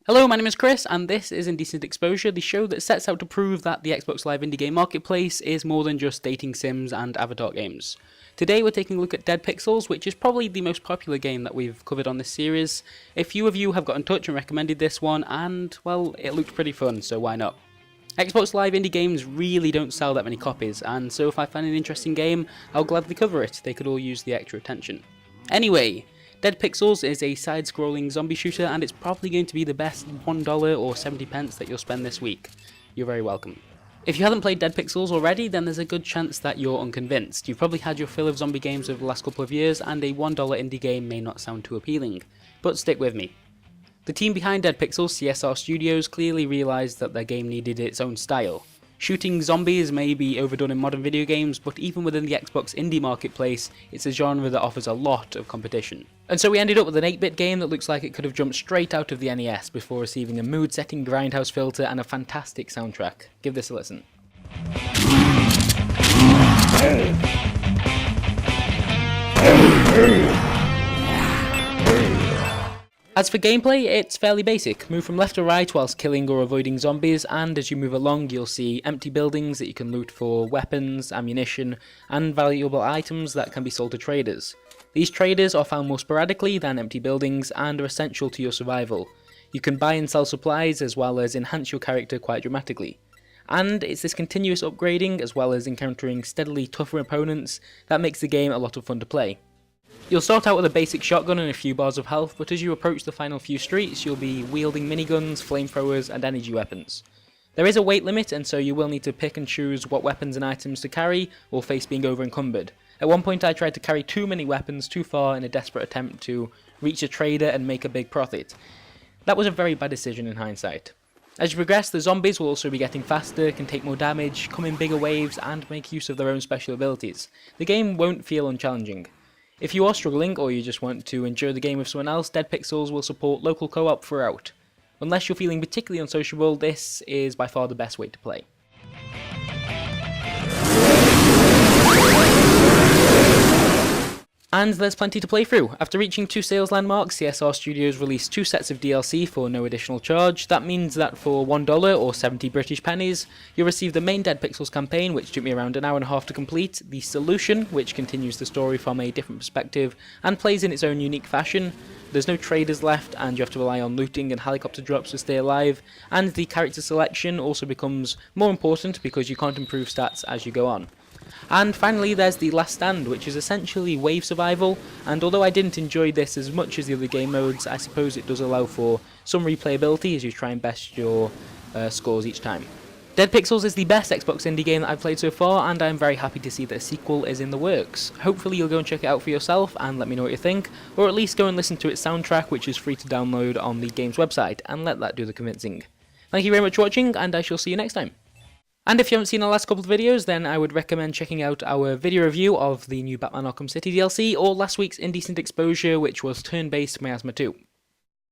Hello, my name is Chris, and this is Indecent Exposure, the show that sets out to prove that the Xbox Live indie game marketplace is more than just dating sims and avatar games. Today we're taking a look at Dead Pixels, which is probably the most popular game that we've covered on this series. A few of you have got in touch and recommended this one, and, well, it looked pretty fun, so why not? Xbox Live indie games really don't sell that many copies, and so if I find an interesting game, I'll gladly cover it. They could all use the extra attention. Anyway, Dead Pixels is a side-scrolling zombie shooter, and it's probably going to be the best $1 or 70 pence that you'll spend this week. You're very welcome. If you haven't played Dead Pixels already, then there's a good chance that you're unconvinced. You've probably had your fill of zombie games over the last couple of years, and a $1 indie game may not sound too appealing. But stick with me. The team behind Dead Pixels, CSR Studios, clearly realised that their game needed its own style. Shooting zombies may be overdone in modern video games, but even within the Xbox indie marketplace, it's a genre that offers a lot of competition. And so we ended up with an 8-bit game that looks like it could have jumped straight out of the NES before receiving a mood-setting grindhouse filter and a fantastic soundtrack. Give this a listen. As for gameplay, it's fairly basic. Move from left to right whilst killing or avoiding zombies, and as you move along you'll see empty buildings that you can loot for weapons, ammunition, and valuable items that can be sold to traders. These traders are found more sporadically than empty buildings and are essential to your survival. You can buy and sell supplies as well as enhance your character quite dramatically. And it's this continuous upgrading as well as encountering steadily tougher opponents that makes the game a lot of fun to play. You'll start out with a basic shotgun and a few bars of health, but as you approach the final few streets you'll be wielding miniguns, flamethrowers and energy weapons. There is a weight limit, and so you will need to pick and choose what weapons and items to carry or face being over encumbered. At one point I tried to carry too many weapons too far in a desperate attempt to reach a trader and make a big profit. That was a very bad decision in hindsight. As you progress, the zombies will also be getting faster, can take more damage, come in bigger waves and make use of their own special abilities. The game won't feel unchallenging. If you are struggling, or you just want to enjoy the game with someone else, Dead Pixels will support local co-op throughout. Unless you're feeling particularly unsociable, this is by far the best way to play. And there's plenty to play through. After reaching 2 sales landmarks, CSR Studios released 2 sets of DLC for no additional charge. That means that for $1 or 70 British pennies, you'll receive the main Dead Pixels campaign, which took me around an hour and a half to complete, the Solution, which continues the story from a different perspective and plays in its own unique fashion. There's no traders left, and you have to rely on looting and helicopter drops to stay alive, and the character selection also becomes more important because you can't improve stats as you go on. And finally there's the Last Stand, which is essentially wave survival, and although I didn't enjoy this as much as the other game modes, I suppose it does allow for some replayability as you try and best your scores each time. Dead Pixels is the best Xbox indie game that I've played so far, and I'm very happy to see that a sequel is in the works. Hopefully you'll go and check it out for yourself and let me know what you think, or at least go and listen to its soundtrack, which is free to download on the game's website, and let that do the convincing. Thank you very much for watching, and I shall see you next time. And if you haven't seen our last couple of videos, then I would recommend checking out our video review of the new Batman Arkham City DLC, or last week's Indecent Exposure, which was turn-based Miasma 2.